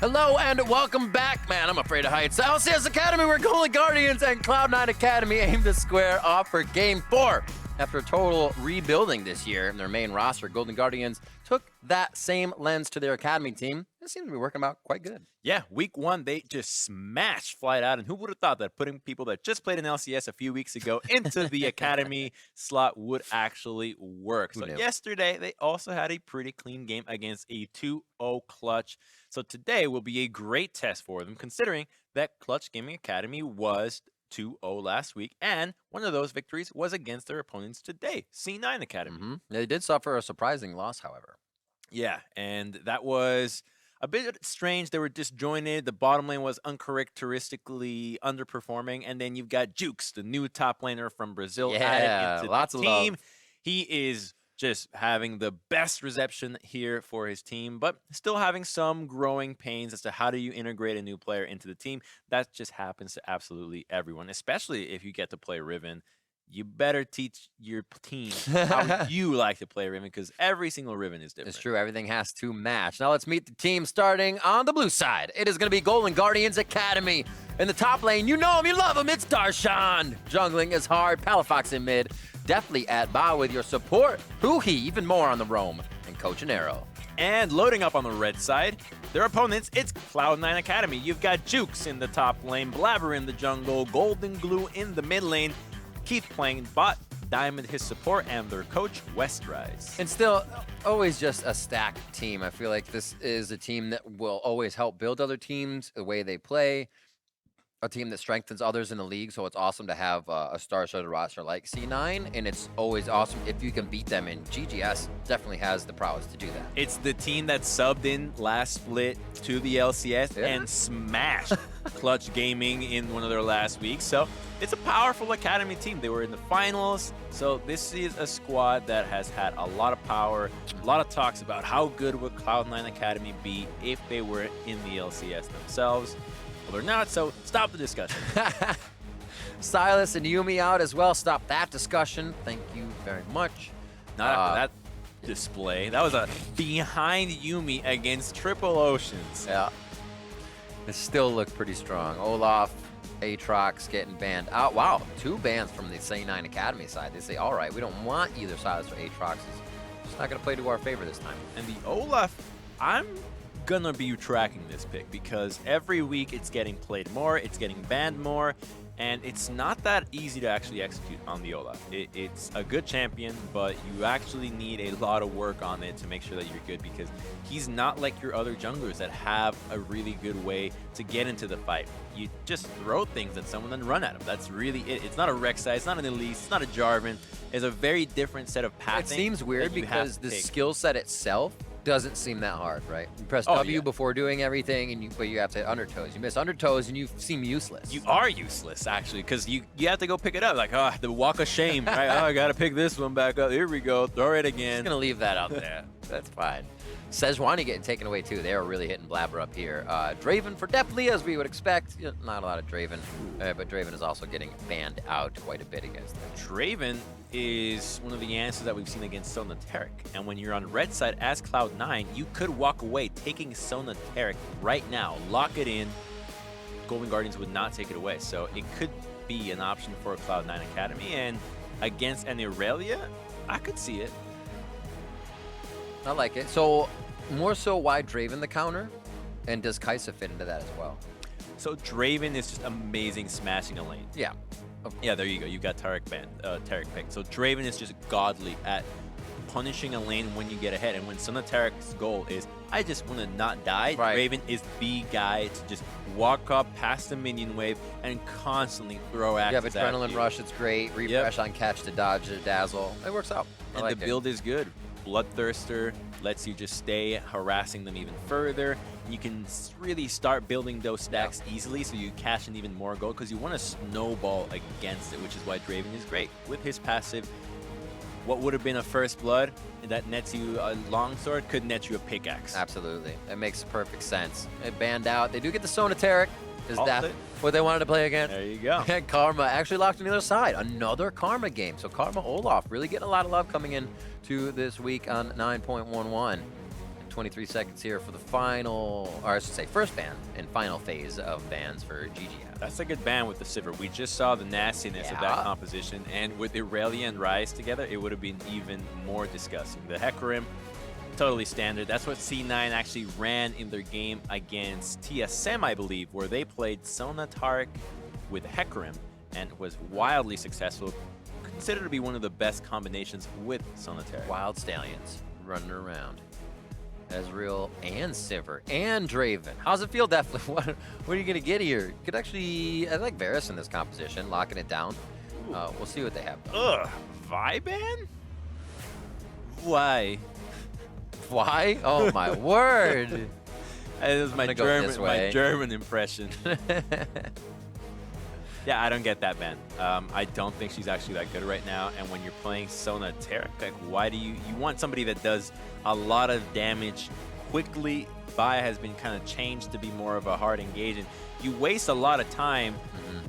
Hello and welcome back, man. I'm afraid of heights. LCS Academy, where Golden Guardians and Cloud9 Academy aim to square off for Game 4. After a total rebuilding this year in their main roster, Golden Guardians took that same lens to their academy team. It seemed to be working out quite good. Yeah, week one, they just smashed Flight Out. And who would have thought that putting people that just played in LCS a few weeks ago into the academy slot would actually work? So yesterday, they also had a pretty clean game against a 2-0 Clutch. So today will be a great test for them, considering that Clutch Gaming Academy was 2-0 last week, and one of those victories was against their opponents today, C9 Academy. They did suffer a surprising loss, however. Yeah, and that was a bit strange. They were disjointed. The bottom lane was uncharacteristically underperforming, and then you've got Jukes, the new top laner from Brazil, added into lots the of team. love. He is just having the best reception here for his team, but still having some growing pains as to how do you integrate a new player into the team. That just happens to absolutely everyone, especially if you get to play Riven. You better teach your team how you like to play Riven, because every single Riven is different. It's true. Everything has to match. Now let's meet the team starting on the blue side. It is going to be Golden Guardians Academy. In the top lane, you know him, you love him, it's Darshan. Jungling is hard, Palafox in mid. Definitely at bow with your support. Huhi, even more on the roam. And Coach and Arrow. And loading up on the red side, their opponents, it's Cloud9 Academy. You've got Jukes in the top lane, Blabber in the jungle, Golden Glue in the mid lane, Keith playing bot, Diamond his support, and their coach, Westrise. And still, always just a stacked team. I feel like this is a team that will always help build other teams, the way they play. A team that strengthens others in the league, so it's awesome to have a star-studded roster like C9, and it's always awesome if you can beat them, and GGS definitely has the prowess to do that. It's the team that subbed in last split to the LCS and smashed Clutch Gaming in one of their last weeks, so it's a powerful academy team. They were in the finals, so this is a squad that has had a lot of power, a lot of talks about how good would Cloud9 Academy be if they were in the LCS themselves. Well, they're not, so stop the discussion. Silas and Yumi out as well. Stop that discussion. Thank you very much. Not after that display. That was a behind Yumi against Triple Oceans. Yeah. It still looked pretty strong. Olaf, Aatrox getting banned out. Wow, 2 bans from the C9 Academy side. They say, all right, we don't want either Silas or Aatrox. It's not going to play to our favor this time. And the Olaf, I'm gonna be tracking this pick because every week it's getting played more, it's getting banned more, and it's not that easy to actually execute on the Olaf. It's a good champion, but you actually need a lot of work on it to make sure that you're good, because he's not like your other junglers that have a really good way to get into the fight. You just throw things at someone and run at him. That's really it. It's not a Rek'Sai, it's not an Elise, it's not a Jarvan. It's a very different set of pathing. It seems weird because the skill set itself doesn't seem that hard, right? You press W before doing everything, and but you have to hit undertows. You miss undertows, and you seem useless. You are useless, actually, because you have to go pick it up. Like, oh, the walk of shame, right? Oh, I got to pick this one back up. Here we go. Throw it again. Just going to leave that out there. That's fine. Sejuani getting taken away, too. They are really hitting Blabber up here. Draven for Deathly, as we would expect. Not a lot of Draven, but Draven is also getting banned out quite a bit against them. Draven is one of the answers that we've seen against Sona Taric. And when you're on red side as Cloud9, you could walk away taking Sona Taric right now. Lock it in. Golden Guardians would not take it away. So it could be an option for Cloud9 Academy. And against an Irelia, I could see it. I like it. So, more so, why Draven the counter? And does Kaisa fit into that as well? So Draven is just amazing smashing a lane. Yeah. Yeah, there you go. You got Taric picked. So Draven is just godly at punishing a lane when you get ahead. And when Sona Taric's goal is, I just want to not die, Draven is the guy to just walk up past the minion wave and constantly throw axes. You have Adrenaline Rush, it's great. Refresh on catch to dodge to dazzle. It works out. And the build is good. Bloodthirster lets you just stay harassing them even further. You can really start building those stacks easily, so you cash in even more gold, because you want to snowball against it, which is why Draven is great. With his passive, what would have been a first blood that nets you a longsword could net you a pickaxe. Absolutely. That makes perfect sense. It banned out. They do get the Sona Taric. Is that what they wanted to play against? There you go. And Karma actually locked on the other side. Another Karma game. So Karma Olaf really getting a lot of love coming in to this week on 9.11. 23 seconds here for the final, or I should say first ban and final phase of bans for GGS. That's a good ban with the Sivir. We just saw the nastiness of that composition, and with Irelia and Ryze together, it would have been even more disgusting. The Hecarim, totally standard. That's what C9 actually ran in their game against TSM, I believe, where they played Sona Taric with Hecarim and was wildly successful. Considered to be one of the best combinations with Sona Taric. Wild Stallions running around. Ezreal and Sivir and Draven. How's it feel, Definitely? What are you going to get here? Could actually, I like Varus in this composition, locking it down. We'll see what they have. Ugh, Viban? Why? Why? Oh my word! That was my German impression. Yeah, I don't get that ban. I don't think she's actually that good right now. And when you're playing Sona Taric, like, why do you want somebody that does a lot of damage quickly? Baya has been kind of changed to be more of a hard engaging. You waste a lot of time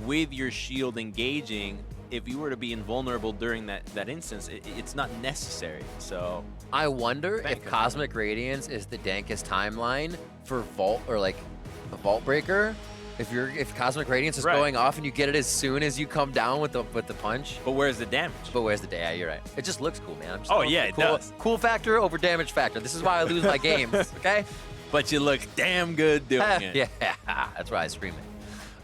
with your shield engaging. If you were to be invulnerable during that instance, it's not necessary. So I wonder if Cosmic Radiance is the dankest timeline for Vault or like a Vault Breaker. If Cosmic Radiance is going off and you get it as soon as you come down with the punch. But where's the damage? But where's the yeah, you're right. It just looks cool, man. Oh yeah, it does. Cool factor over damage factor. This is why I lose my games, okay? But you look damn good doing it. Yeah, that's why I scream it.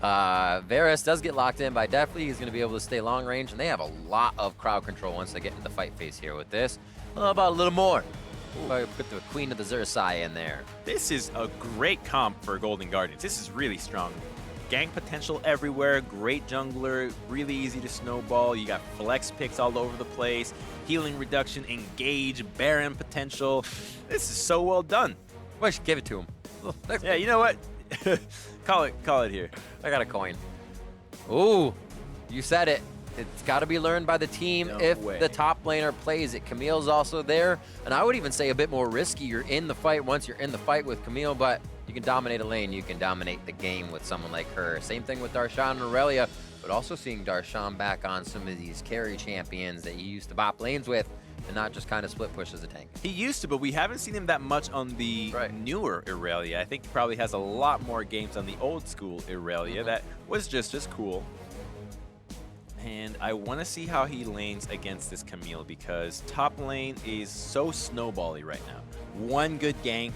Varus does get locked in by Deathly. He's going to be able to stay long range, and they have a lot of crowd control once they get into the fight phase here with this. How about a little more? Put the Queen of the Xerxai in there. This is a great comp for Golden Guardians. This is really strong. Gank potential everywhere, great jungler, really easy to snowball. You got flex picks all over the place, healing reduction, engage, Baron potential. This is so well done. Well, I should give it to him. Yeah, you know what? Call it here. I got a coin. Ooh, you said it. It's got to be learned by the team if the top laner plays it. Camille's also there, and I would even say a bit more risky. You're in the fight once you're in the fight with Camille, but you can dominate a lane. You can dominate the game with someone like her. Same thing with Darshan and Aurelia, but also seeing Darshan back on some of these carry champions that you used to bop lanes with and not just kind of split push as a tank. He used to, but we haven't seen him that much on the newer Irelia. I think he probably has a lot more games on the old school Irelia that was just as cool. And I want to see how he lanes against this Camille because top lane is so snowbally right now. One good gank,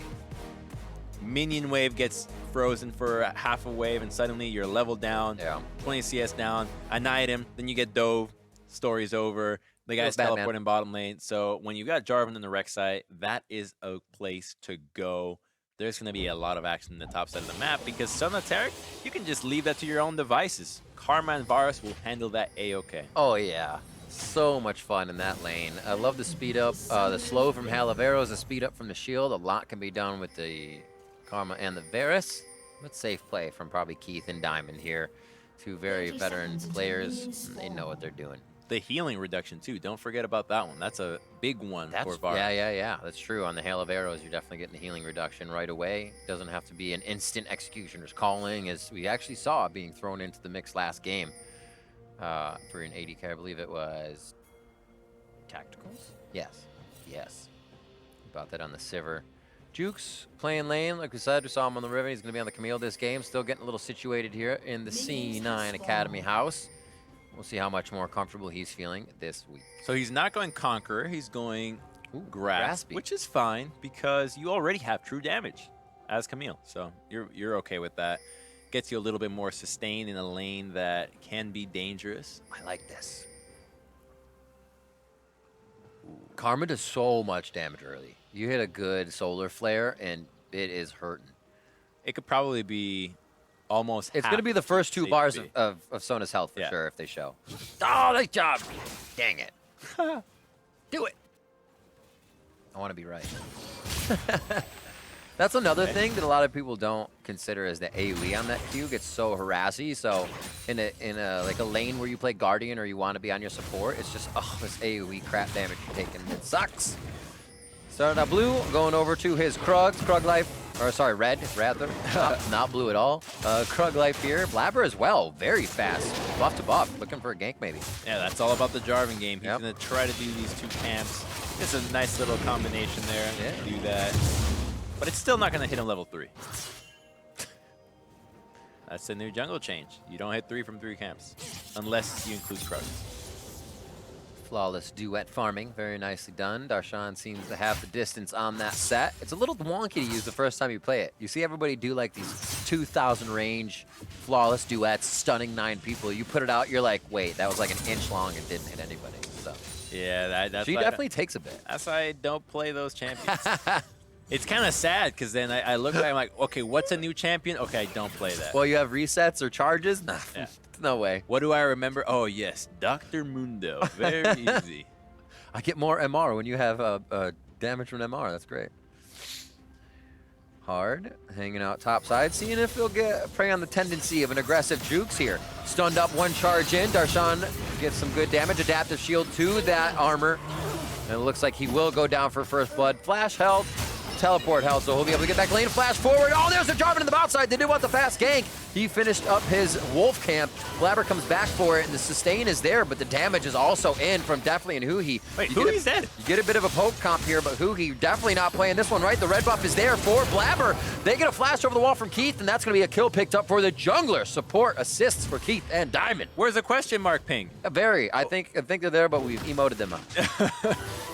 minion wave gets frozen for half a wave, and suddenly you're leveled down, 20 CS down, annihilated him, then you get dove, story's over, the guy's teleporting bottom lane. So when you got Jarvan in the rec site, that is a place to go. There's going to be a lot of action in the top side of the map because Sona Taric, you can just leave that to your own devices. Karma and Varus will handle that A-okay. Oh, yeah. So much fun in that lane. I love the speed up. The slow from Halaveros, the speed up from the shield. A lot can be done with the Karma and the Varus. But safe play from probably Keith and Diamond here. Two very veteran players. They know what they're doing. The healing reduction, too. Don't forget about that one. That's a big one for Varus. Yeah. That's true. On the Hail of Arrows, you're definitely getting the healing reduction right away. Doesn't have to be an instant Executioner's Calling, as we actually saw being thrown into the mix last game. For an AD carry, I believe it was Tacticals? Yes. About that on the Sivir. Jukes playing lane, like we said, we saw him on the Riven. He's going to be on the Camille this game. Still getting a little situated here in the C9 Academy house. We'll see how much more comfortable he's feeling this week. So he's not going Conqueror, he's going Grasp, which is fine because you already have true damage as Camille. So you're okay with that. Gets you a little bit more sustain in a lane that can be dangerous. I like this. Karma does so much damage early. You hit a good solar flare and it is hurting. It could probably be almost It's going to be the first 2 bars of Sona's health for sure if they show. Oh, nice job. Dang it. Do it. I want to be right. That's another thing that a lot of people don't consider is the AoE on that Q gets so harassy. So in a like a lane where you play Guardian or you want to be on your support, it's just this AoE crap damage you're taking. It sucks. Starting out blue, going over to his Krug life. Or sorry, red, rather. Not blue at all. Krug life here. Blabber as well. Very fast. Buff to buff. Looking for a gank maybe. Yeah, that's all about the Jarvan game. He's going to try to do these 2 camps. It's a nice little combination there. Do that. but it's still not going to hit him level 3. That's the new jungle change. You don't hit 3 from 3 camps, unless you include crushes. Flawless duet farming, very nicely done. Darshan seems to have the distance on that set. It's a little wonky to use the first time you play it. You see everybody do like these 2,000 range flawless duets, stunning 9 people. You put it out, you're like, wait, that was like an inch long and didn't hit anybody. So yeah, that's she definitely takes a bit. That's why I don't play those champions. It's kind of sad because then I look at it, I'm like, okay, what's a new champion? Okay, I don't play that. Well, you have resets or charges? Nah, Yeah. no way. What do I remember? Oh, yes, Dr. Mundo. Very easy. I get more MR when you have damage from MR. That's great. Hard, hanging out top side, seeing if he'll get prey on the tendency of an aggressive Jukes here. Stunned up, 1 charge in. Darshan gets some good damage. Adaptive shield to that armor. And it looks like he will go down for first blood. Flash held, teleport held, so he'll be able to get back lane, flash forward. Oh, there's the Jarvan in the outside. They did want the fast gank. He finished up his wolf camp. FLICKR comes back for it, and the sustain is there, but the damage is also in from Definitely and Huhi. Wait, Huhi's dead. You get a bit of a poke comp here, but Huhi definitely not playing this one right. The red buff is there for Blabber. They get a flash over the wall from Keith, and that's going to be a kill picked up for the jungler. Support assists for Keith and Diamond. Where's the question mark ping? Very. I think they're there, but we've emoted them out.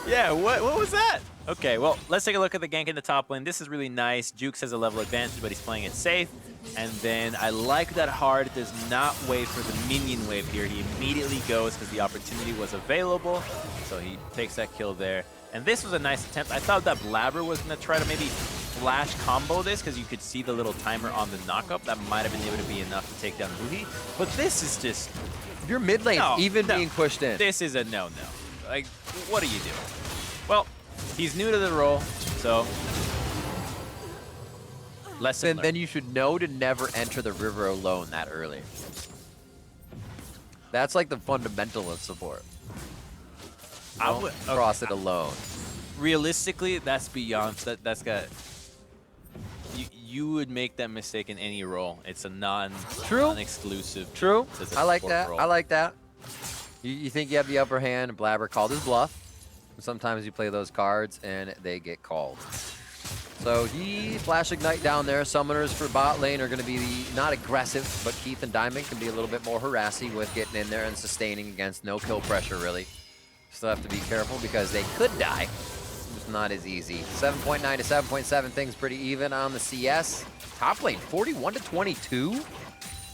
Yeah, what was that? Okay, well, let's take a look at the gank in the top lane. This is really nice. Jukes has a level advantage, but he's playing it safe. And then I like that Hard does not wait for the minion wave here. He immediately goes because the opportunity was available. So he takes that kill there. And this was a nice attempt. I thought that Blabber was going to try to maybe flash combo this because you could see the little timer on the knockup. That might have been able to be enough to take down Huhi. But this is just... Your mid lane being pushed in. This is a no-no. Like, what are you doing? Well, he's new to the role, so... Then you should know to never enter the river alone that early. That's like the fundamental of support. Don't cross it alone. Realistically, that's beyond. That's got. You would make that mistake in any role. It's a non-exclusive. True. I like support that. role. I like that. You think you have the upper hand. Blabber called his bluff. Sometimes you play those cards and they get called. So he Flash Ignite down there. Summoners for bot lane are going to be not aggressive, but Keith and Diamond can be a little bit more harassy with getting in there and sustaining against no kill pressure, really. Still have to be careful because they could die. It's not as easy. 7.9 to 7.7, things pretty even on the CS. Top lane, 41 to 22.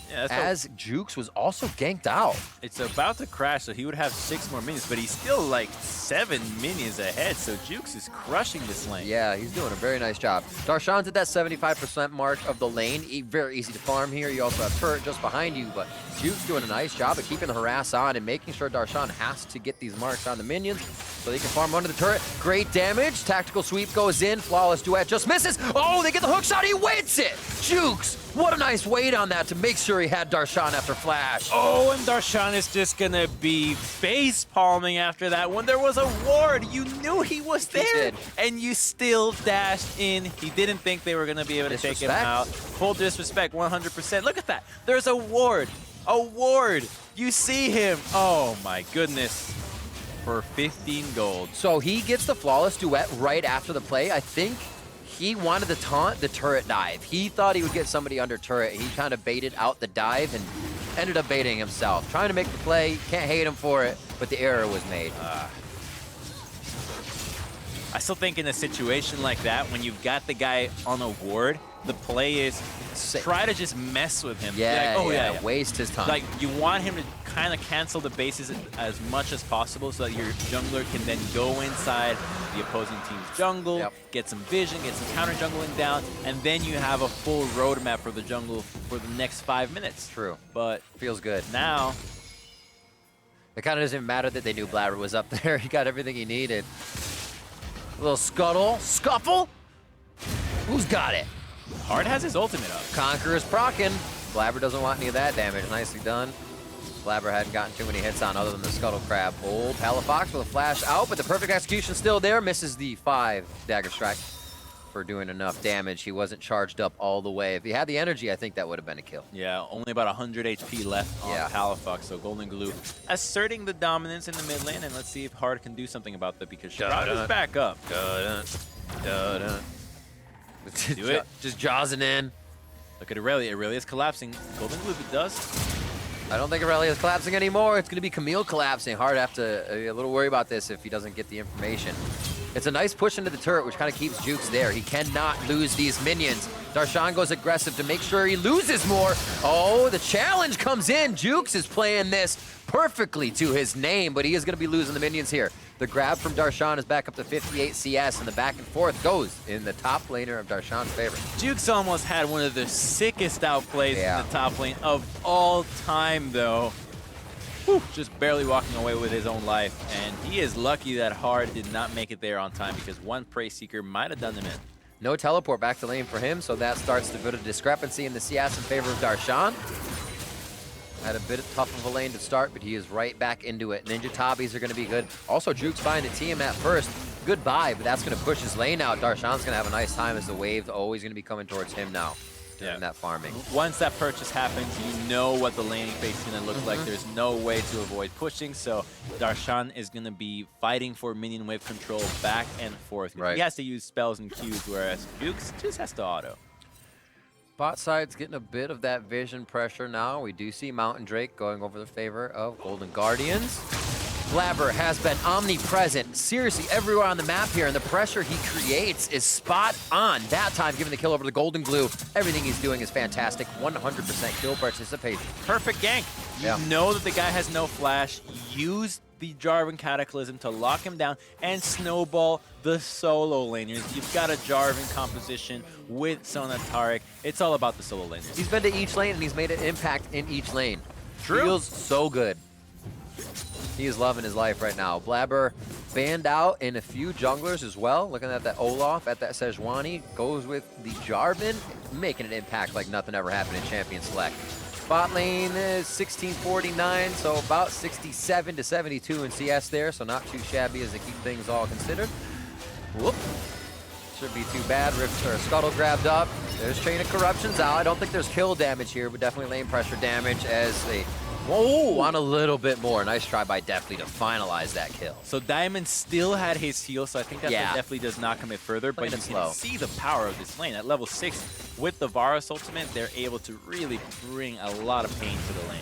Yeah, as Jukes was also ganked out. It's about to crash, so he would have 6 more minions, but he's still like 7 minions ahead, so Jukes is crushing this lane. Yeah, he's doing a very nice job. Darshan's at that 75% mark of the lane. Very easy to farm here. You also have Turret just behind you, but Jukes doing a nice job of keeping the harass on and making sure Darshan has to get these marks on the minions so they can farm under the turret. Great damage. Tactical sweep goes in. Flawless duet just misses. Oh, they get the hook shot. He waits it. Jukes, what a nice wait on that to make sure he had Darshan after flash. Oh, and Darshan is just gonna be face palming after that one. There was a ward. You knew he was there, and you still dashed in. He didn't think they were gonna be able to take him out. Full disrespect, 100%. Look at that. There's a ward. A ward. You see him. Oh my goodness. For 15 gold. So he gets the flawless duet right after the play. I think he wanted to taunt the turret dive. He thought he would get somebody under turret. He kind of baited out the dive and ended up baiting himself. Trying to make the play. Can't hate him for it, but the error was made. I still think in a situation like that, when you've got the guy on a ward, the play is try to just mess with him. Yeah, like, yeah, waste his time. Like, you want him to kind of cancel the bases as much as possible so that your jungler can then go inside the opposing team's jungle, get some vision, get some counter jungling down, and then you have a full roadmap for the jungle for the next 5 minutes. True. But feels good. Now, it kind of doesn't matter that they knew Blabber was up there. He got everything he needed. A little scuffle. Who's got it? Hard has his ultimate up. Conqueror's proccing. Blabber doesn't want any of that damage. Nicely done. Blabber hadn't gotten too many hits on other than the Scuttle Crab. Oh, Palafox with a flash out, but the perfect execution still there. Misses the 5 dagger strike for doing enough damage. He wasn't charged up all the way. If he had the energy, I think that would have been a kill. Yeah, only about 100 HP left on Palafox, so Golden Glue asserting the dominance in the mid lane, and let's see if Hard can do something about that because Shroud is back up. Do it. Just jawsing in. Look at Aurelia. Aurelia's collapsing. Golden Glue does. I don't think Aurelia is collapsing anymore. It's going to be Camille collapsing. Hard have to a little worry about this if he doesn't get the information. It's a nice push into the turret, which kind of keeps Jukes there. He cannot lose these minions. Darshan goes aggressive to make sure he loses more. Oh, the challenge comes in. Jukes is playing this perfectly to his name, but he is going to be losing the minions here. The grab from Darshan is back up to 58 CS, and the back and forth goes in the top laner of Darshan's favor. Jukes almost had one of the sickest outplays in the top lane of all time, though. Whew, just barely walking away with his own life, and he is lucky that Hard did not make it there on time because one Prey Seeker might have done him in. No teleport back to lane for him, so that starts to put a discrepancy in the CS in favor of Darshan. Had a bit tough of a lane to start, but he is right back into it. Ninja Tabis are going to be good. Also, Jukes finding TM at first. Goodbye, but that's going to push his lane out. Darshan's going to have a nice time as the wave's always going to be coming towards him now during that farming. Once that purchase happens, you know what the laning phase is going to look like. There's no way to avoid pushing, so Darshan is going to be fighting for minion wave control back and forth. Right. He has to use spells and Qs, whereas Jukes just has to auto. Bot side's getting a bit of that vision pressure now. We do see Mountain Drake going over the favor of Golden Guardians. FLICKR has been omnipresent, seriously everywhere on the map here, and the pressure he creates is spot on. That time, giving the kill over the Golden Glue. Everything he's doing is fantastic. 100% kill participation. Perfect gank. You know that the guy has no flash. Use the Jarvan Cataclysm to lock him down and snowball the solo laners. You've got a Jarvan composition with Sona Taric. It's all about the solo laners. He's been to each lane and he's made an impact in each lane. True. Feels so good. He is loving his life right now. FLICKR banned out in a few junglers as well. Looking at that Olaf, at that Sejuani. Goes with the Jarvan, making an impact like nothing ever happened in Champion Select. Bot lane is 1649, so about 67 to 72 in CS there, so not too shabby as they keep things all considered. Whoop. Should be too bad. Scuttle grabbed up. There's Chain of Corruptions out. I don't think there's kill damage here, but definitely lane pressure damage as they want a little bit more. Nice try by Deftly to finalize that kill. So Diamond still had his heal, so I think that definitely does not commit further, but you can see the power of this lane. At level 6, with the Varus ultimate, they're able to really bring a lot of pain to the lane.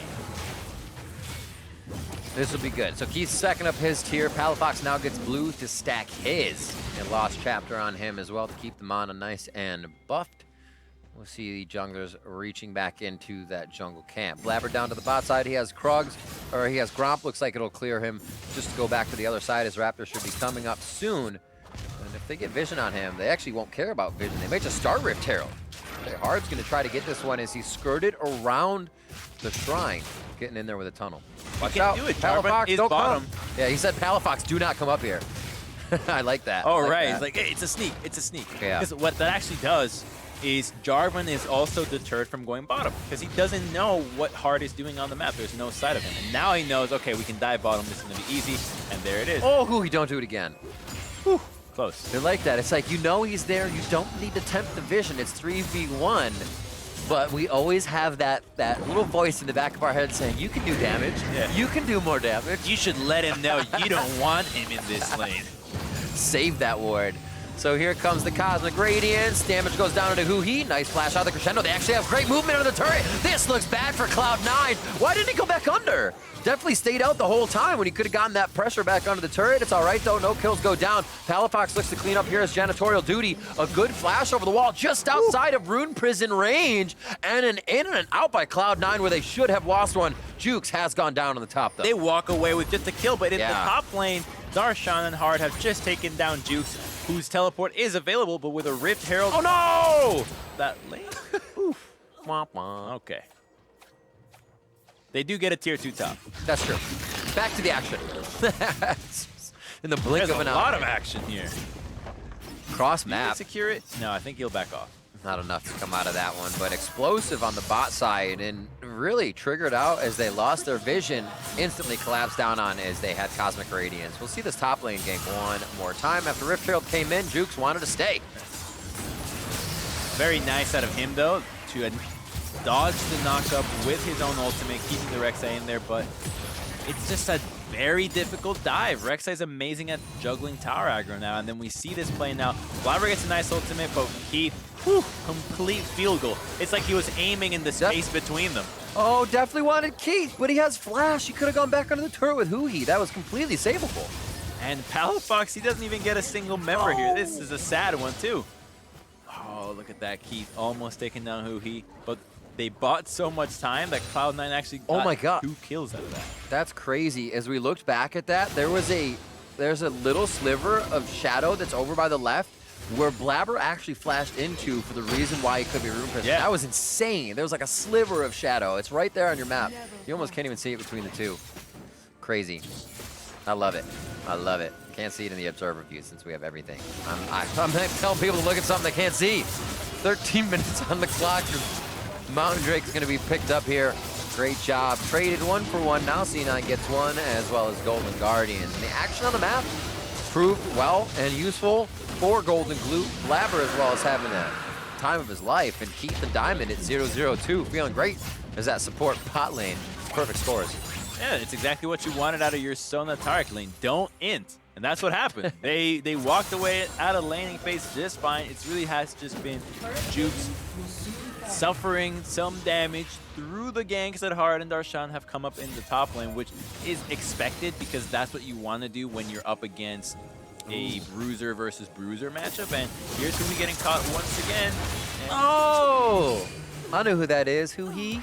This will be good. So Keith's stacking up his tier. Palafox now gets blue to stack his. And Lost Chapter on him as well to keep the mana nice and buffed. We'll see the junglers reaching back into that jungle camp. FLICKR down to the bot side. He has Krugs, or he has Gromp. Looks like it'll clear him just to go back to the other side as Raptor should be coming up soon. And if they get vision on him, they actually won't care about vision. They may just start Rift Herald. Okay, Hard's going to try to get this one as he skirted around the shrine, getting in there with a tunnel. Watch out. Do it. Palafox, don't bottom. come. Yeah, he said Palafox, do not come up here. I like that. Oh, like right. That. It's like, hey, it's a sneak. It's a sneak. Yeah. Because what that actually does is Jarvan is also deterred from going bottom because he doesn't know what Hard is doing on the map. There's no sight of him. And now he knows, okay, we can dive bottom. This is going to be easy. And there it is. Oh, he don't do it again. Whew. Close. They're like that. It's like, you know he's there. You don't need to tempt the vision. It's 3v1. But we always have that little voice in the back of our head saying, you can do damage. Yeah. You can do more damage. You should let him know you don't want him in this lane. Save that ward. So here comes the Cosmic Radiance. Damage goes down into Huhi. Nice flash out of the Crescendo. They actually have great movement on the turret. This looks bad for Cloud9. Why didn't he go back under? Definitely stayed out the whole time when he could have gotten that pressure back onto the turret. It's all right, though. No kills go down. Palafox looks to clean up here as janitorial duty. A good flash over the wall just outside of Rune Prison range. And an in and an out by Cloud9 where they should have lost one. Jukes has gone down on the top, though. They walk away with just a kill, but in the top lane, Darshan and Hard have just taken down Jukes, whose teleport is available, but with a Rift Herald. Oh, no! That lane? Oof. Womp womp. Okay. They do get a tier 2 top. That's true. Back to the action. In the blink There's of an eye. a lot of action here. Cross Can map. you secure it? No, I think he'll back off. Not enough to come out of that one, but explosive on the bot side and really triggered out as they lost their vision. Instantly collapsed down on as they had Cosmic Radiance. We'll see this top lane gank one more time. After Rift Herald came in, Jukes wanted to stay. Very nice out of him, though, to dodge the knockup with his own ultimate, keeping the Rek'Sai in there, but it's just a very difficult dive. Rek'Sai is amazing at juggling tower aggro now, and then we see this play now. FLICKR gets a nice ultimate, but Keith, complete field goal. It's like he was aiming in the space between them. Oh, definitely wanted Keith, but he has flash. He could have gone back under the turret with Huhi. That was completely savable. And Palafox, he doesn't even get a single member here. This is a sad one, too. Oh, look at that. Keith almost taking down Huhi, but they bought so much time that Cloud9 actually got 2 kills out of that. That's crazy. As we looked back at that, there's a little sliver of shadow that's over by the left where Blabber actually flashed into for the reason why he could be room prison. Yeah. That was insane. There was like a sliver of shadow. It's right there on your map. You almost can't even see it between the two. Crazy. I love it. I love it. Can't see it in the observer view since we have everything. I'm telling people to look at something they can't see. 13 minutes on the clock. Mountain Drake's going to be picked up here. Great job. Traded 1 for 1. Now C9 gets 1, as well as Golden Guardians. And the action on the map proved well and useful for Golden Glue. Blabber as well as having a time of his life. And Keith and Diamond at 0-0-2. Feeling great as that support bot lane. Perfect scores. Yeah, it's exactly what you wanted out of your Sona Tarek lane. Don't int. And that's what happened. They walked away out of laning phase just fine. It really has just been Jukes suffering some damage through the ganks that Hard and Darshan have come up in the top lane, which is expected because that's what you want to do when you're up against a bruiser versus bruiser matchup. And here's Huhi getting caught once again. Oh! I know who that is. Huhi?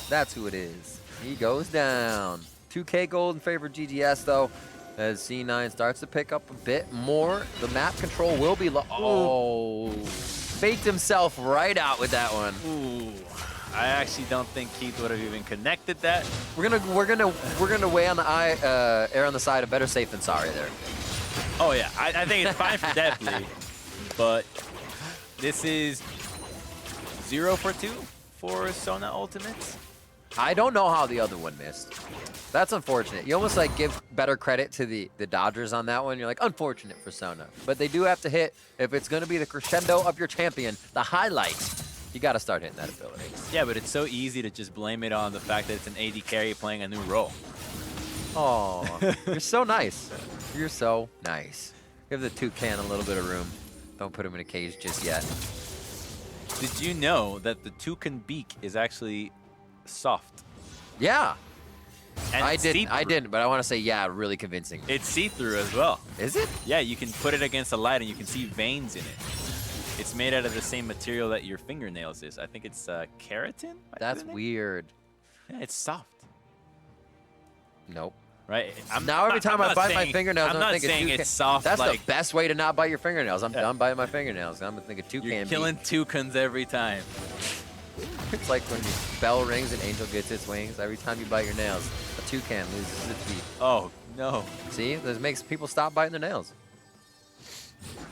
That's who it is. He goes down. 2K gold in favor of GGS, though, as C9 starts to pick up a bit more. The map control will be low. Oh! Faked himself right out with that one. Ooh. I actually don't think Keith would have even connected that. We're gonna weigh on the err on the side of better safe than sorry there. Oh yeah, I think it's fine for deathly, but this is 0 for 2 for Sona Ultimates. I don't know how the other one missed. That's unfortunate. You almost like give better credit to the Dodgers on that one. You're like, unfortunate for Sona. But they do have to hit, if it's going to be the crescendo of your champion, the highlight, you got to start hitting that ability. Yeah, but it's so easy to just blame it on the fact that it's an AD carry playing a new role. Oh, you're so nice. You're so nice. Give the toucan a little bit of room. Don't put him in a cage just yet. Did you know that the toucan beak is actually soft? Yeah. And I didn't, but I want to say, yeah, really convincing. It's see-through as well. Is it? Yeah, you can put it against the light and you can see veins in it. It's made out of the same material that your fingernails is. I think it's keratin? That's weird. Yeah, it's soft. Nope. Right? Every time I bite my fingernails, I'm not thinking saying toucan. it's soft. That's like, the best way to not bite your fingernails. I'm done biting my fingernails. I'm thinking toucan. You're killing toucans every time. It's like when the bell rings and angel gets its wings. Every time you bite your nails, a toucan loses its teeth. Oh, no. See? This makes people stop biting their nails.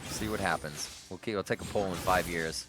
See what happens. We'll take a poll in 5 years.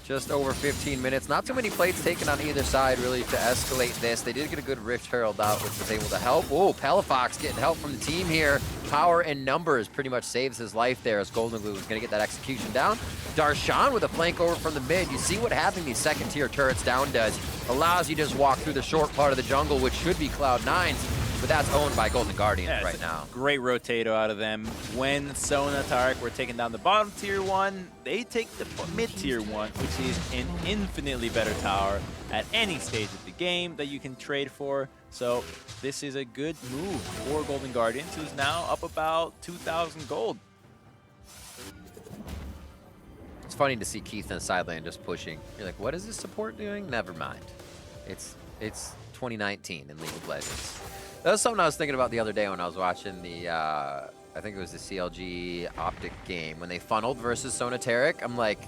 Just over 15 minutes. Not too many plates taken on either side, really, to escalate this. They did get a good Rift Herald out, which was able to help. Oh, Palafox getting help from the team here. Power and numbers pretty much saves his life there as Golden Glue was going to get that execution down. Darshan with a flank over from the mid. You see what having these second-tier turrets down does. Allows you to just walk through the short part of the jungle, which should be Cloud9's. But that's owned by Golden Guardians right now. Great rotato out of them. When Sona Tarek were taking down the bottom tier 1, they take the mid tier 1, which is an infinitely better tower at any stage of the game that you can trade for. So this is a good move for Golden Guardians, who's now up about 2,000 gold. It's funny to see Keith in the side lane just pushing. You're like, what is this support doing? Never mind. It's 2019 in League of Legends. That was something I was thinking about the other day when I was watching the, I think it was the CLG Optic game, when they funneled versus Sona Tarek. I'm like,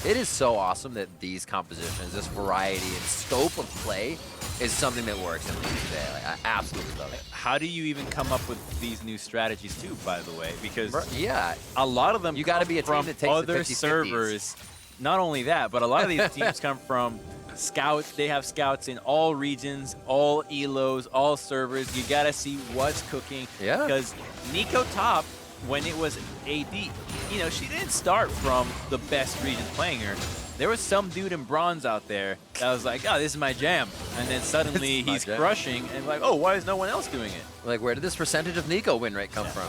it is so awesome that these compositions, this variety and scope of play is something that works in League today. Like, I absolutely love it. How do you even come up with these new strategies too, by the way? Because yeah, a lot of them you got to be a team that takes other the 50/50s. servers. Not only that, but a lot of these teams come from scouts. They have scouts in all regions, all elos, all servers. You gotta see what's cooking. Yeah. Because Nico Top, when it was AD, you know, she didn't start from the best region playing her. there was some dude in bronze out there that was like, oh, this is my jam. And then suddenly he's crushing and like, oh, why is no one else doing it? Like, where did this percentage of Nico win rate come from?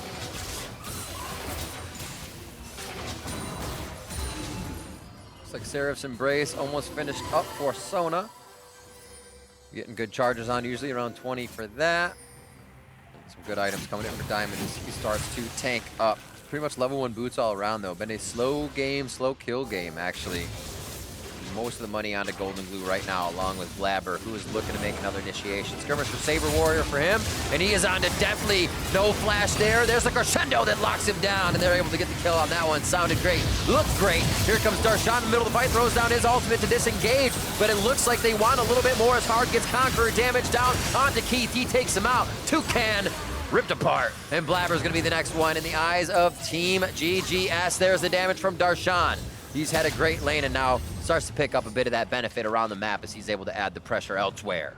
Looks like Seraph's Embrace almost finished up for Sona. Getting good charges on, usually around 20 for that. Some good items coming in for Diamond as he starts to tank up. Pretty much level 1 boots all around, though. Been a slow game, slow kill game, actually. Most of the money onto Golden Glue right now, along with Blabber, who is looking to make another initiation. Skirmish for Saber Warrior for him, and he is on to Deathly. No flash there. There's the crescendo that locks him down, and they're able to get the kill on that one. Sounded great. Looked great. Here comes Darshan in the middle of the fight, throws down his ultimate to disengage, but it looks like they want a little bit more as Hard gets Conqueror damage down onto Keith. He takes him out. Toucan ripped apart, and Blabber's gonna be the next one in the eyes of Team GGS. There's the damage from Darshan. He's had a great lane and now starts to pick up a bit of that benefit around the map as he's able to add the pressure elsewhere.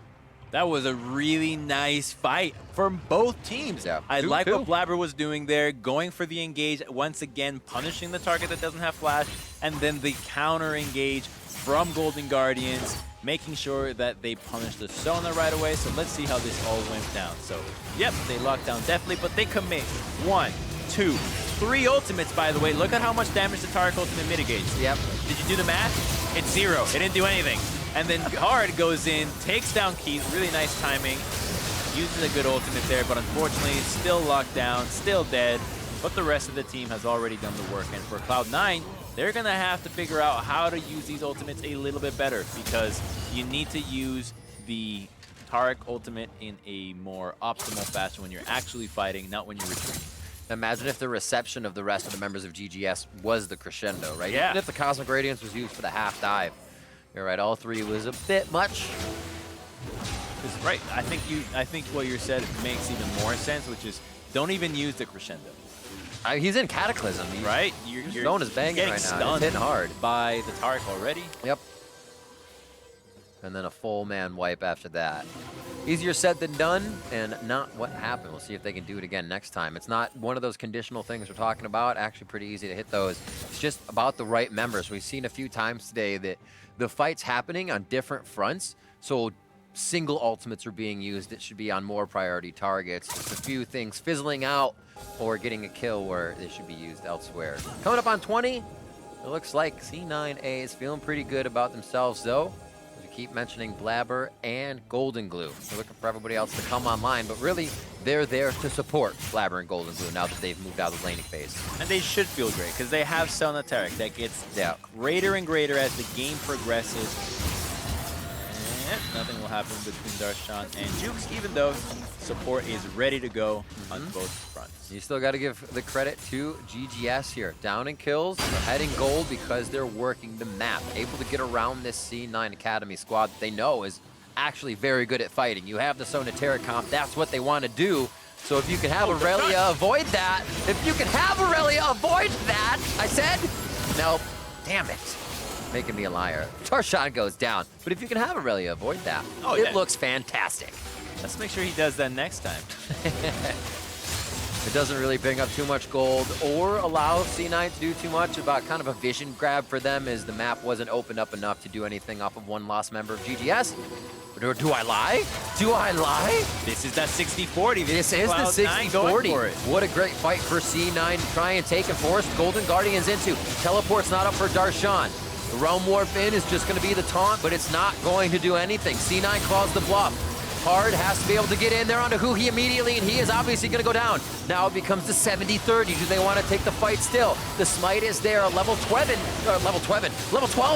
That was a really nice fight from both teams. Yeah. I like what Blabber was doing there, going for the engage, once again punishing the target that doesn't have flash, and then the counter engage from Golden Guardians, making sure that they punish the Sona right away. So let's see how this all went down. So, yep, they locked down Deathly, but they commit 1, 2, 3 ultimates, by the way. Look at how much damage the Taric ultimate mitigates. Yep. Did you do the math? It's 0. It didn't do anything. And then Hard goes in, takes down Keith. Really nice timing. Uses a good ultimate there, but unfortunately, still locked down, still dead. But the rest of the team has already done the work. And for Cloud9, they're going to have to figure out how to use these ultimates a little bit better, because you need to use the Taric ultimate in a more optimal fashion when you're actually fighting, not when you're retreating. Imagine if the reception of the rest of the members of GGS was the crescendo, right? Yeah. Even if the Cosmic Radiance was used for the half dive. You're right, all 3 was a bit much. Right, I think what you said makes even more sense, which is don't even use the crescendo. He's in Cataclysm. Right? Your phone is banging right now. It's hitting hard. By the Taric already. Yep. And then a full man wipe after that. Easier said than done, and not what happened. We'll see if they can do it again next time. It's not one of those conditional things we're talking about. Actually pretty easy to hit those. It's just about the right members. We've seen a few times today that the fight's happening on different fronts, so single ultimates are being used. It should be on more priority targets. Just a few things fizzling out or getting a kill where they should be used elsewhere. Coming up on 20, it looks like C9A is feeling pretty good about themselves, though. Keep mentioning Blabber and Golden Glue. We're looking for everybody else to come online, but really, they're there to support Blabber and Golden Glue now that they've moved out of the laning phase. And they should feel great, because they have Sona Taric that gets greater and greater as the game progresses. And nothing will happen between Darshan and Jukes, even though support is ready to go on both fronts. You still got to give the credit to GGS here. Down in kills, they're heading gold because they're working the map. Able to get around this C9 Academy squad that they know is actually very good at fighting. You have the Sona Taric comp, that's what they want to do. So if you can have Aurelia avoid that, I said, no, damn it. Making me a liar. Darshan goes down, but if you can have Aurelia avoid that, it looks fantastic. Let's make sure he does that next time. It doesn't really bring up too much gold or allow C9 to do too much. About kind of a vision grab for them as the map wasn't opened up enough to do anything off of one lost member of GGS. Do I lie? Do I lie? This is that 60-40. This is the 60-40. What a great fight for C9 to try and take and force Golden Guardians into. Teleport's not up for Darshan. The Realm Warp in is just going to be the taunt, but it's not going to do anything. C9 calls the bluff. Hard has to be able to get in there onto Huhi immediately, and he is obviously going to go down. Now it becomes the 70-30. Do they want to take the fight still? The smite is there, a level 12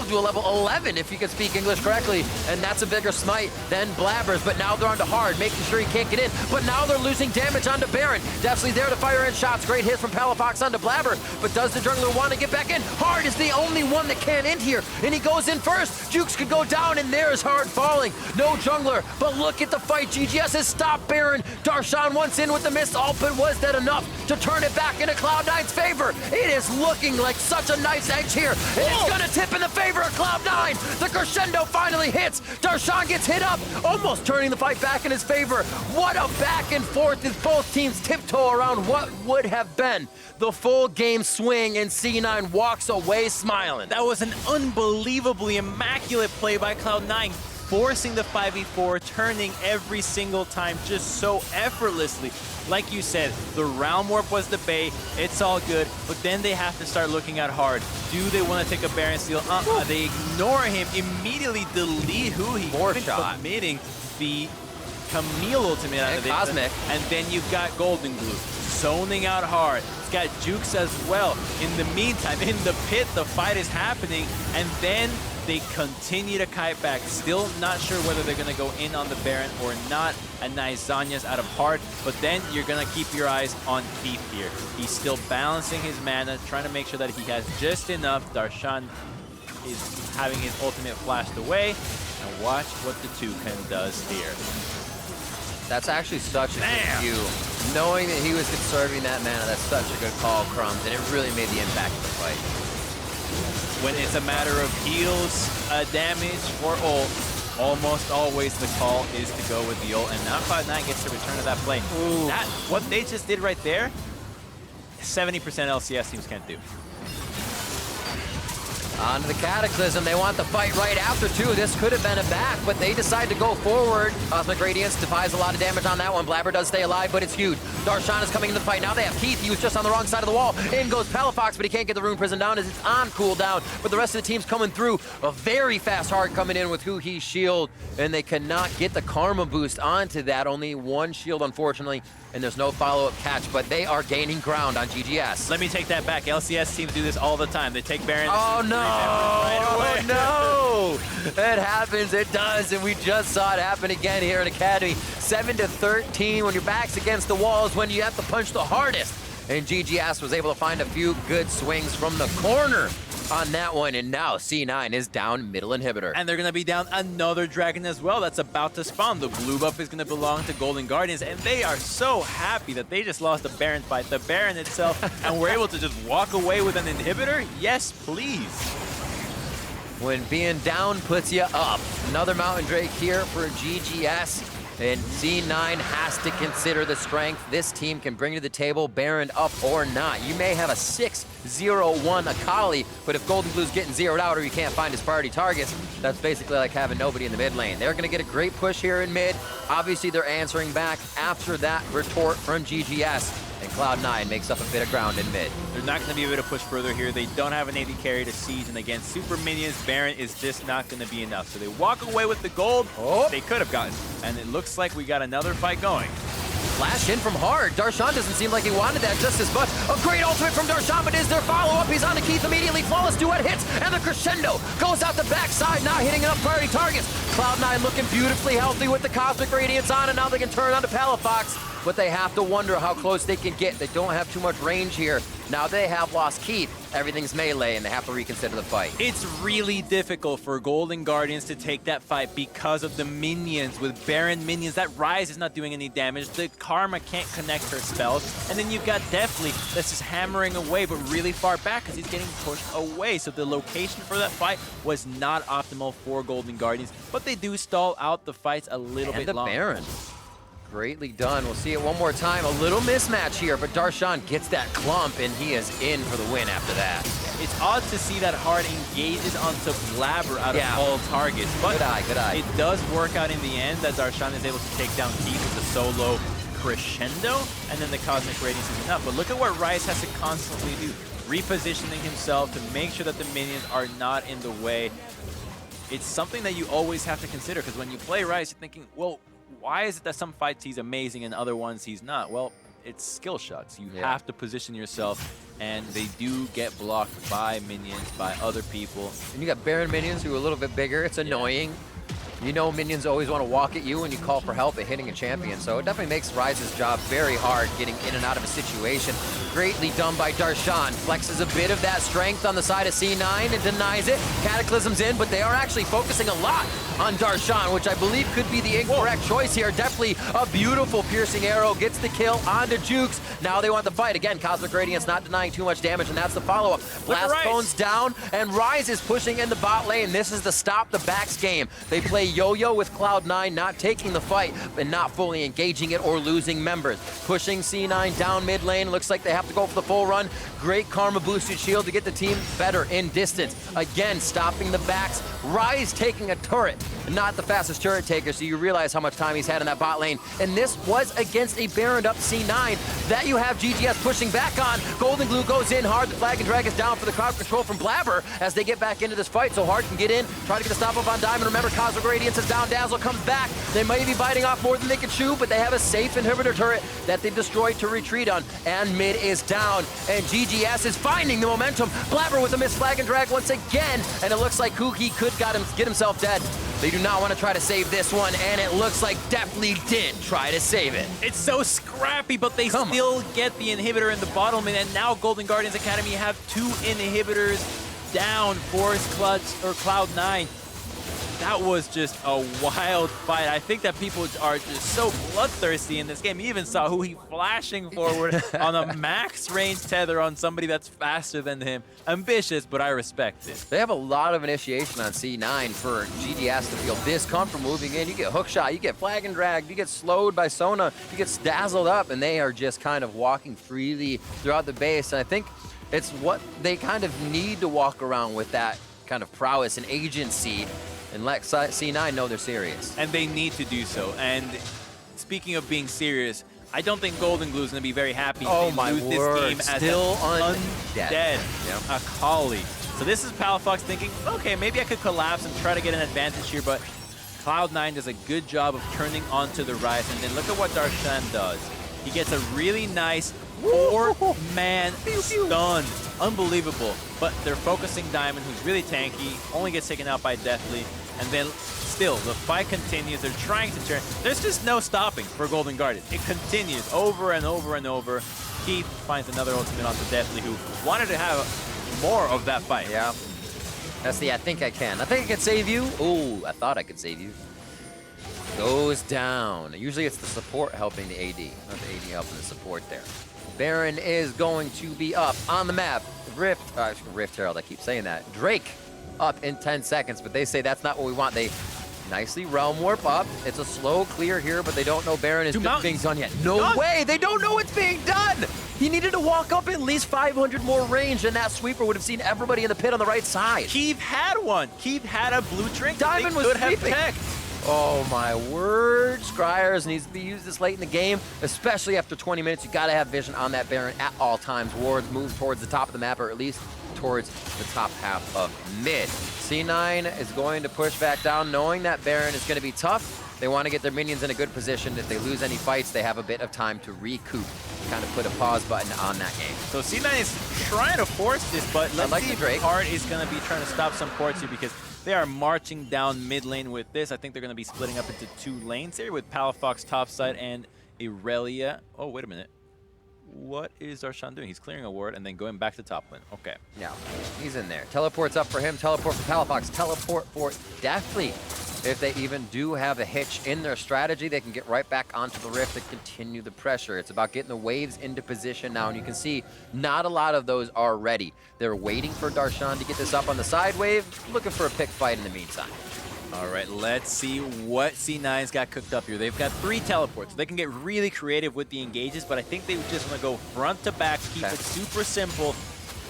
to a level 11, if you can speak English correctly, and that's a bigger smite than Blabber's, but now they're onto Hard, making sure he can't get in, but now they're losing damage onto Baron. Definitely there to fire in shots. Great hit from Palafox onto Blabber, but does the jungler want to get back in? Hard is the only one that can in here, and he goes in first. Jukes could go down, and there is Hard falling. No jungler, but look at the fight. GGS has stopped Baron. Darshan once in with the missed ult, but was that enough to turn it back into Cloud9's favor? It is looking like such a nice edge here. It's gonna tip in the favor of Cloud9. The crescendo finally hits. Darshan gets hit up, almost turning the fight back in his favor. What a back and forth as both teams tiptoe around what would have been the full game swing, and C9 walks away smiling. That was an unbelievably immaculate play by Cloud9, forcing the 5v4, turning every single time just so effortlessly. Like you said, the round warp was the bait, it's all good, but then they have to start looking at hard. Do they want to take a Baron steal? They ignore him, immediately delete who he More even shot. committing the Camille ultimate out of it. Cosmic. And then you've got Golden Glue zoning out hard. It's got Jukes as well. In the meantime, in the pit, the fight is happening, and then they continue to kite back. Still not sure whether they're gonna go in on the Baron or not. A nice Zanya's out of heart, but then you're gonna keep your eyes on Keith here. He's still balancing his mana, trying to make sure that he has just enough. Darshan is having his ultimate flashed away, and watch what the Toucan does here. That's actually such a good cue. Knowing that he was conserving that mana, that's such a good call, Crumbs, and it really made the impact of the fight. When it's a matter of heals, damage, or ult, almost always the call is to go with the ult, and now Cloud9 gets to return to that play. That, what they just did right there, 70% LCS teams can't do. On to the Cataclysm. They want the fight right after, too. This could have been a back, but they decide to go forward. Cosmic Radiance defies a lot of damage on that one. Blabber does stay alive, but it's huge. Darshan is coming into the fight. Now they have Keith. He was just on the wrong side of the wall. In goes Palafox, but he can't get the Rune Prison down as it's on cooldown. But the rest of the team's coming through. A very fast Heart coming in with Who He Shield, and they cannot get the Karma boost onto that. Only one shield, unfortunately, and there's no follow-up catch, but they are gaining ground on GGS. Let me take that back. LCS teams do this all the time. They take Baron. Oh no! Right away. Oh no! It happens, it does, and we just saw it happen again here in Academy. 7-13 when your back's against the walls, when you have to punch the hardest. And GGS was able to find a few good swings from the corner on that one, and now C9 is down middle inhibitor. And they're going to be down another dragon as well that's about to spawn. The blue buff is going to belong to Golden Guardians, and they are so happy that they just lost the Baron fight, the Baron itself, and were able to just walk away with an inhibitor? Yes, please. When being down puts you up. Another Mountain Drake here for GGS. And C9 has to consider the strength this team can bring to the table, Baron up or not. You may have a 6-0-1 Akali, but if Golden Blue's getting zeroed out or you can't find his priority targets, that's basically like having nobody in the mid lane. They're going to get a great push here in mid. Obviously, they're answering back after that retort from GGS. And Cloud9 makes up a bit of ground in mid. They're not going to be able to push further here. They don't have an AD carry to siege, and against super minions, Baron is just not going to be enough. So they walk away with the gold they could have gotten. And it looks like we got another fight going. Flash in from hard. Darshan doesn't seem like he wanted that just as much. A great ultimate from Darshan, but is there follow-up? He's on to Keith immediately. Flawless duet hits, and the crescendo goes out the backside, not hitting enough priority targets. Cloud9 looking beautifully healthy with the Cosmic Radiance on, and now they can turn on to Palafox. But they have to wonder how close they can get. They don't have too much range here. Now they have lost Keith. Everything's melee, and they have to reconsider the fight. It's really difficult for Golden Guardians to take that fight because of the minions. With Baron minions, that Ryze is not doing any damage. The Karma can't connect her spells. And then you've got Deathly that's just hammering away, but really far back because he's getting pushed away. So the location for that fight was not optimal for Golden Guardians, but they do stall out the fights a little bit longer. And the Baron. Greatly done. We'll see it one more time. A little mismatch here, but Darshan gets that clump, and he is in for the win after that. It's odd to see that Hard engages onto Blabber out of all targets, but good eye. It does work out in the end that Darshan is able to take down Keith with the solo crescendo, and then the Cosmic Radiance is enough. But look at what Ryze has to constantly do. Repositioning himself to make sure that the minions are not in the way. It's something that you always have to consider, because when you play Ryze, you're thinking, well, why is it that some fights he's amazing and other ones he's not? Well, it's skill shots. You have to position yourself, and they do get blocked by minions, by other people. And you got Baron minions who are a little bit bigger. It's annoying. You know minions always want to walk at you when you call for help at hitting a champion, so it definitely makes Ryze's job very hard getting in and out of a situation. Greatly done by Darshan. Flexes a bit of that strength on the side of C9 and denies it. Cataclysm's in, but they are actually focusing a lot on Darshan, which I believe could be the incorrect choice here. Definitely a beautiful piercing arrow, gets the kill onto Jukes. Now they want the fight. Again, Cosmic Radiance not denying too much damage, and that's the follow-up. Blast Bone's down, and Ryze is pushing in the bot lane. This is the stop the backs game. They play yo-yo with Cloud9, not taking the fight, but not fully engaging it or losing members. Pushing C9 down mid lane. Looks like they have to go for the full run. Great Karma boosted shield to get the team better in distance. Again, stopping the backs. Ryze taking a turret, not the fastest turret taker, so you realize how much time he's had in that bot lane. And this was against a Baron up C9 that you have GGS pushing back on. Golden Glue goes in hard. The Flag and Drag is down for the crowd control from Blabber as they get back into this fight. So Hard can get in, try to get a stop up on Diamond. Remember, Cosmic Radiance is down. Dazzle comes back. They might be biting off more than they can chew, but they have a safe inhibitor turret that they've destroyed to retreat on. And mid is down, and GGS is finding the momentum. Blabber with a missed Flag and Drag once again, and it looks like Kuki could get himself dead. They do not want to try to save this one, and it looks like Deathly did try to save it. It's so scrappy, but they still get the inhibitor in the bottom, and now Golden Guardians Academy have 2 inhibitors down for Cloud9. That was just a wild fight. I think that people are just so bloodthirsty in this game. You even saw Huhi flashing forward on a max range tether on somebody that's faster than him. Ambitious, but I respect it. They have a lot of initiation on C9 for GGS to feel discomfort moving in. You get hook shot, you get Flag and Drag, you get slowed by Sona, you get dazzled up, and they are just kind of walking freely throughout the base. And I think it's what they kind of need to walk around with, that kind of prowess and agency, and let C9 know they're serious. And they need to do so. And speaking of being serious, I don't think Golden Glue is going to be very happy if they lose this game as still undead. Yep. Akali. So this is Palafox thinking, okay, maybe I could collapse and try to get an advantage here, but Cloud9 does a good job of turning onto the Ryze, and then look at what Darshan does. He gets a really nice 4-man stun. Unbelievable. But they're focusing Diamond, who's really tanky, only gets taken out by Deathly, and then still, the fight continues. They're trying to turn. There's just no stopping for Golden Guardian. It continues over and over and over. Keith finds another ultimate onto Deathly, who wanted to have more of that fight. Yeah. That's the I think I can. I think I can save you. Ooh, I thought I could save you. Goes down. Usually it's the support helping the AD, not the AD helping the support there. Baron is going to be up on the map. Rift Herald, I keep saying that. Drake up in 10 seconds, but they say that's not what we want. They nicely realm warp up. It's a slow clear here, but they don't know Baron is being done yet. No way! They don't know it's being done! He needed to walk up at least 500 more range, and that sweeper would have seen everybody in the pit on the right side. Keith had one. Keith had a blue trinket. Diamond was sweeping. Oh my word, Scryers needs to be used this late in the game, especially after 20 minutes. You gotta have vision on that Baron at all times. Wards move towards the top of the map, or at least towards the top half of mid. C9 is going to push back down, knowing that Baron is gonna be tough. They wanna get their minions in a good position. If they lose any fights, they have a bit of time to recoup, kind of put a pause button on that game. So C9 is trying to force this, but let's see if Hard is gonna be trying to stop some ports here, because they are marching down mid lane with this. I think they're going to be splitting up into 2 lanes here with Palafox topside and Irelia. Oh, wait a minute. What is Darshan doing? He's clearing a ward and then going back to top lane. Okay. Yeah, he's in there. Teleport's up for him. Teleport for Palafox. Teleport for Deathly. If they even do have a hitch in their strategy, they can get right back onto the Rift and continue the pressure. It's about getting the waves into position now, and you can see not a lot of those are ready. They're waiting for Darshan to get this up on the side wave, looking for a pick fight in the meantime. All right, let's see what C9's got cooked up here. They've got 3 teleports. They can get really creative with the engages, but I think they just want to go front to back, keep it super simple,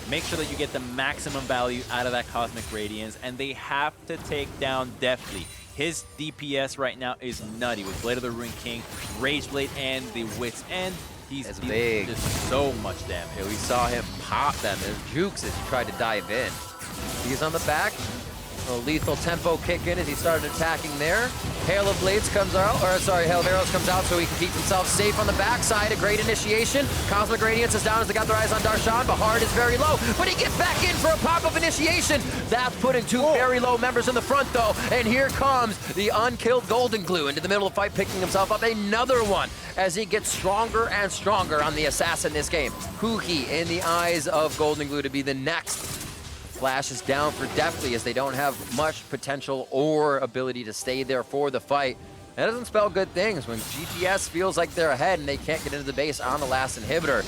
make sure that you get the maximum value out of that Cosmic Radiance, and they have to take down Deathly. His DPS right now is nutty with Blade of the Ruined King, Rage Blade, and the Wit's End. He's big. Just so much damage. Yeah, we saw him pop them as Jukes as he tried to dive in. He's on the back. A lethal tempo kick in as he started attacking there. Hail of Blades comes out, or sorry, Hail of Arrows comes out so he can keep himself safe on the backside. A great initiation. Cosmic Radiance is down as they got their eyes on Darshan, but Hard is very low, but he gets back in for a pop-up initiation. That's putting two very low members in the front, though, and here comes the unkilled Golden Glue into the middle of the fight, picking himself up another one as he gets stronger and stronger on the assassin this game. Huhi in the eyes of Golden Glue to be the next. Flash is down for Deftly as they don't have much potential or ability to stay there for the fight. That doesn't spell good things when GGS feels like they're ahead and they can't get into the base on the last inhibitor.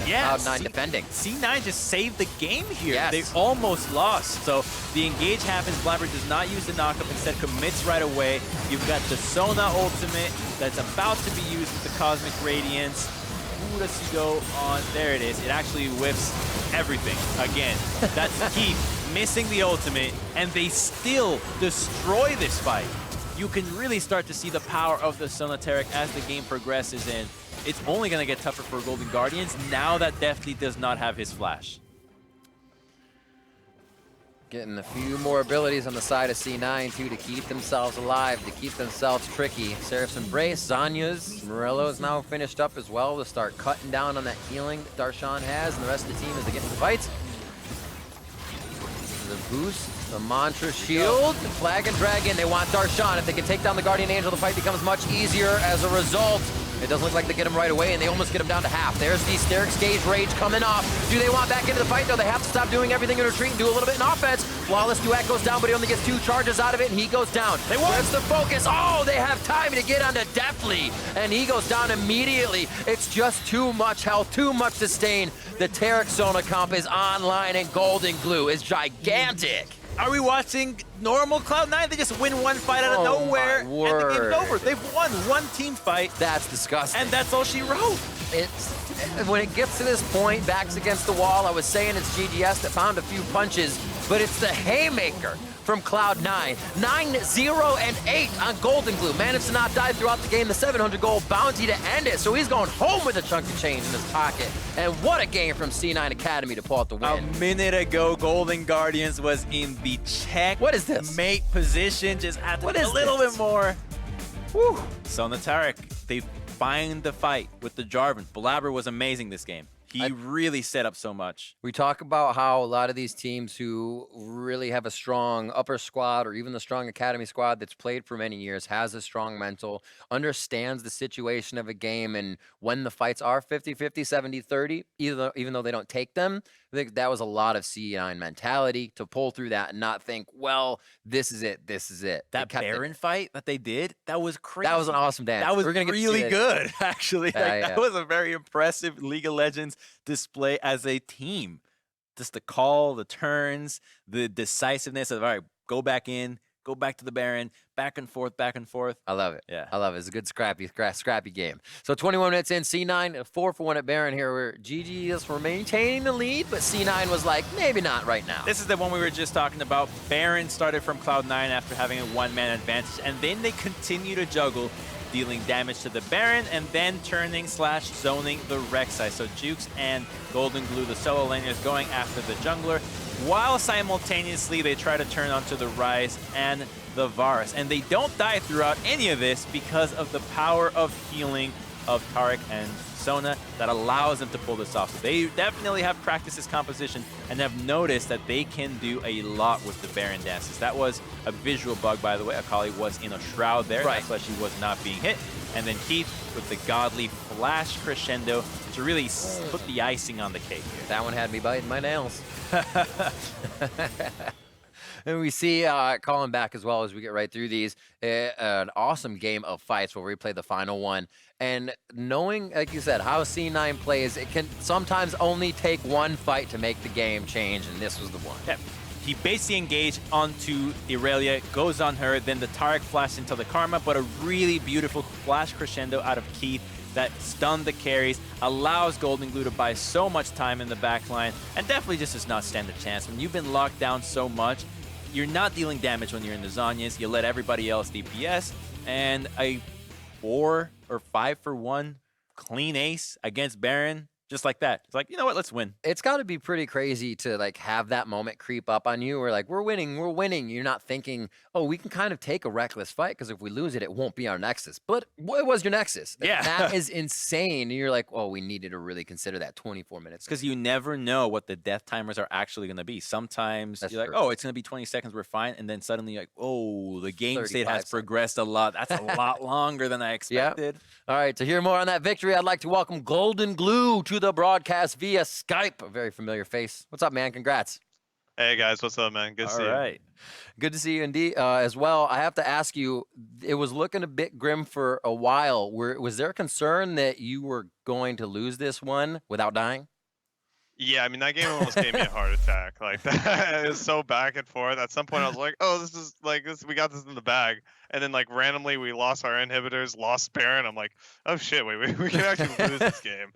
Yeah, Cloud9 defending. C9 just saved the game here. Yes. They almost lost. So the engage happens. Blabber does not use the knockup, instead commits right away. You've got the Sona ultimate that's about to be used with the Cosmic Radiance. Who does he go on? There it is. It actually whiffs everything. Again, that's Keith missing the ultimate, and they still destroy this fight. You can really start to see the power of the Sonateric as the game progresses, and it's only going to get tougher for Golden Guardians now that Deftly does not have his flash. Getting a few more abilities on the side of C9, too, to keep themselves alive, to keep themselves tricky. Seraph's Embrace, Zanya's, Morello is now finished up as well to start cutting down on that healing that Darshan has, and the rest of the team as they get into the fights. The boost, the Mantra Shield, the Flag and Dragon, they want Darshan. If they can take down the Guardian Angel, the fight becomes much easier as a result. It doesn't look like they get him right away, and they almost get him down to half. There's the Hysterics Gauge Rage coming off. Do they want back into the fight? No, they have to stop doing everything in retreat and do a little bit in offense. Flawless Duet goes down, but he only gets 2 charges out of it, and he goes down. Where's the focus? Oh, they have time to get onto Deftly, and he goes down immediately. It's just too much health, too much sustain. The Taric Sona comp is online, and Golden Glue is gigantic. Are we watching normal Cloud9? They just win one fight out of nowhere, and the game's over. They've won one team fight. That's disgusting. And that's all she wrote. When it gets to this point, backs against the wall, I was saying it's GGS that found a few punches, but it's the haymaker from Cloud9. 9-0-8 on Golden Glue. Managed to not die throughout the game. The 700 gold bounty to end it, so he's going home with a chunk of change in his pocket. And what a game from C9 Academy to pull out the win. A minute ago, Golden Guardians was in the check. What is this? Mate position, just had to do a little bit more. Whew. Sonateric, they find the fight with the Jarvan. Blabber was amazing this game. He really set up so much. We talk about how a lot of these teams who really have a strong upper squad or even the strong academy squad that's played for many years, has a strong mental, understands the situation of a game, and when the fights are 50-50, 70-30, even though they don't take them, I think that was a lot of C9 mentality to pull through that and not think, well, this is it, this is it. That Baron fight that they did, that was crazy. That was an awesome dance. That was really good, actually. Yeah. That was a very impressive League of Legends display as a team. Just the call, the turns, the decisiveness of, all right, go back in, go back to the Baron, back and forth, back and forth. I love it. Yeah. I love it. It's a good scrappy game. So 21 minutes in, C9, 4-for-1 at Baron here, where GGS were maintaining the lead, but C9 was like, maybe not right now. This is the one we were just talking about. Baron started from Cloud9 after having a one-man advantage, and then they continue to juggle, dealing damage to the Baron, and then turning / zoning the Rek'Sai. So Jukes and Golden Glue, the solo laners, going after the jungler, while simultaneously they try to turn onto the Ryze and the Varus. And they don't die throughout any of this because of the power of healing of Taric and Sona that allows them to pull this off. So they definitely have practiced this composition and have noticed that they can do a lot with the Baron dances. That was a visual bug, by the way. Akali was in a shroud there. Right. That's why she was not being hit. And then Keith with the godly flash crescendo to really put the icing on the cake here. That one had me biting my nails. And we see Colin back as well as we get right through these. An awesome game of fights. We'll replay the final one. And knowing, like you said, how C9 plays, it can sometimes only take one fight to make the game change, and this was the one. Yeah. He basically engaged onto Irelia, goes on her, then the Taric flashed into the Karma, but a really beautiful flash crescendo out of Keith that stunned the carries, allows Golden Glue to buy so much time in the backline, and definitely just does not stand a chance. When you've been locked down so much, you're not dealing damage when you're in the Zanyas. You let everybody else DPS, and a 4 or 5-for-1 clean ace against Baron just like that. It's like, you know what, let's win. It's got to be pretty crazy to like have that moment creep up on you where like we're winning. You're not thinking, oh, we can kind of take a reckless fight because if we lose it, it won't be our nexus. But what was your nexus? Yeah. That is insane. And you're like, oh, we needed to really consider that 24 minutes. Because you never know what the death timers are actually going to be. Sometimes That's you're like, true. oh, it's going to be 20 seconds, we're fine. And then suddenly you're like, oh, the game state 35 has progressed a lot. That's a lot longer than I expected. All right, to hear more on that victory, I'd like to welcome Golden Glue to the broadcast via Skype. A very familiar face. What's up, man? Congrats. Hey guys, what's up, man? Good to see All you. right. Good to see you indeed as well. I have to ask you, it was looking a bit grim for a while. Was there a concern that you were going to lose this one without dying? Yeah, I mean that game almost gave me a heart attack. Like that, it was so back and forth. At some point, I was like, "Oh, this is like this. We got this in the bag." And then like randomly, we lost our inhibitors, lost Baron. I'm like, "Oh shit, wait, we can actually lose this game."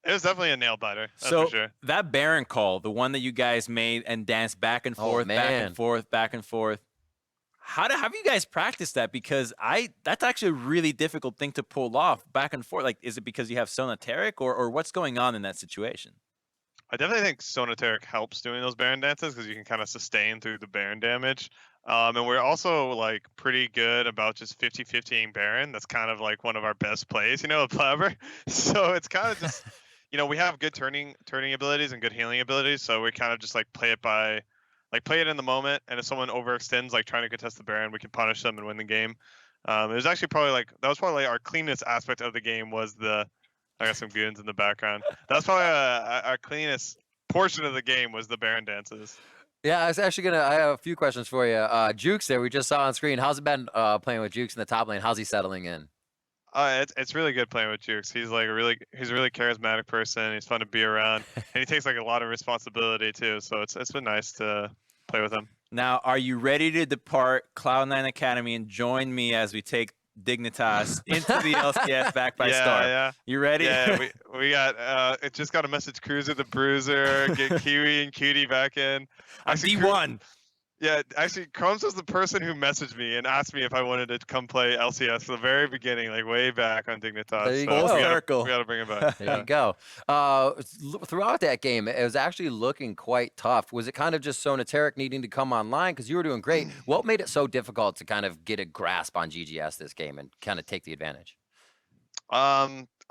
It was definitely a nail biter. That's So for sure. that Baron call, the one that you guys made and danced back and forth, back man. and forth, back and forth. Have you guys practiced that? Because that's actually a really difficult thing to pull off back and forth. Like, is it because you have Sonateric or what's going on in that situation? I definitely think Sonateric helps doing those Baron dances because you can kind of sustain through the Baron damage. And we're also like pretty good about just 50-50ing Baron. That's kind of like one of our best plays, with FLICKR. So it's kind of just, we have good turning abilities and good healing abilities. So we kind of just like play it in the moment. And if someone overextends, like trying to contest the Baron, we can punish them and win the game. It was actually that was probably our cleanest aspect of the game was I got some goons in the background. That's probably our cleanest portion of the game was the Baron dances. Yeah, I was actually I have a few questions for you. Jukes there, we just saw on screen. How's it been playing with Jukes in the top lane? How's he settling in? It's really good playing with Jukes. He's like he's a really charismatic person. He's fun to be around, and he takes like a lot of responsibility too. So it's been nice to play with him. Now, are you ready to depart Cloud9 Academy and join me as we take Dignitas into the LCS backed by Star? Yeah. You ready? Yeah, we got it just got a message Cruiser the Bruiser, get Kiwi and Cutie back in. I'm D1. Yeah, actually, Crumbs was the person who messaged me and asked me if I wanted to come play LCS at the very beginning, like way back on Dignitas. There you so go. we gotta bring it back. There you go. Throughout that game, it was actually looking quite tough. Was it kind of just Sonateric needing to come online? Because you were doing great. What made it so difficult to kind of get a grasp on GGS this game and kind of take the advantage?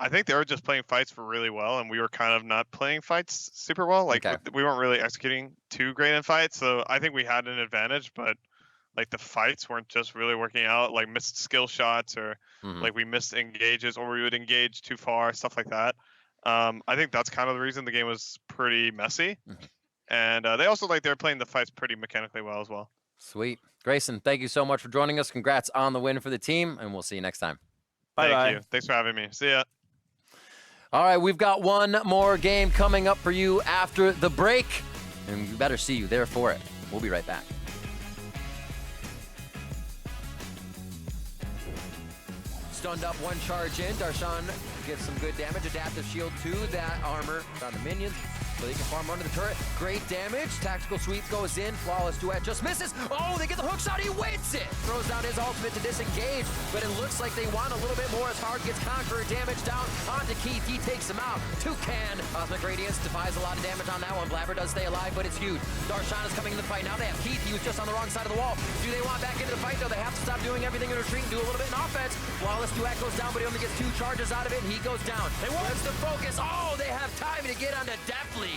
I think they were just playing fights for really well, and we were kind of not playing fights super well. Like we weren't really executing too great in fights, so I think we had an advantage. But like the fights weren't just really working out. Like missed skill shots, or like we missed engages, or we would engage too far, stuff like that. I think that's kind of the reason the game was pretty messy. And they also they're playing the fights pretty mechanically well as well. Sweet, Grayson, thank you so much for joining us. Congrats on the win for the team, and we'll see you next time. Thank you. Thanks for having me. See ya. All right, we've got one more game coming up for you after the break, and we better see you there for it. We'll be right back. Stunned up, one charge in. Darshan gets some good damage. Adaptive shield to that armor on the minions, so they can farm under the turret. Great damage. Tactical sweep goes in. Flawless duet just misses. Oh, they get the hook shot. He waits it. Throws down his ultimate to disengage, but it looks like they want a little bit more as Hard gets Conqueror damage down onto Keith. He takes him out. Toucan. Cosmic Radiance defies a lot of damage on that one. Blabber does stay alive, but it's huge. Darshan is coming in the fight. Now they have Keith. He was just on the wrong side of the wall. Do they want back into the fight, though? They have to stop doing everything in retreat and do a little bit in offense. Flawless duet goes down, but he only gets 2 charges out of it, and he goes down. Where's the focus? Oh, they have time to get onto Deathly.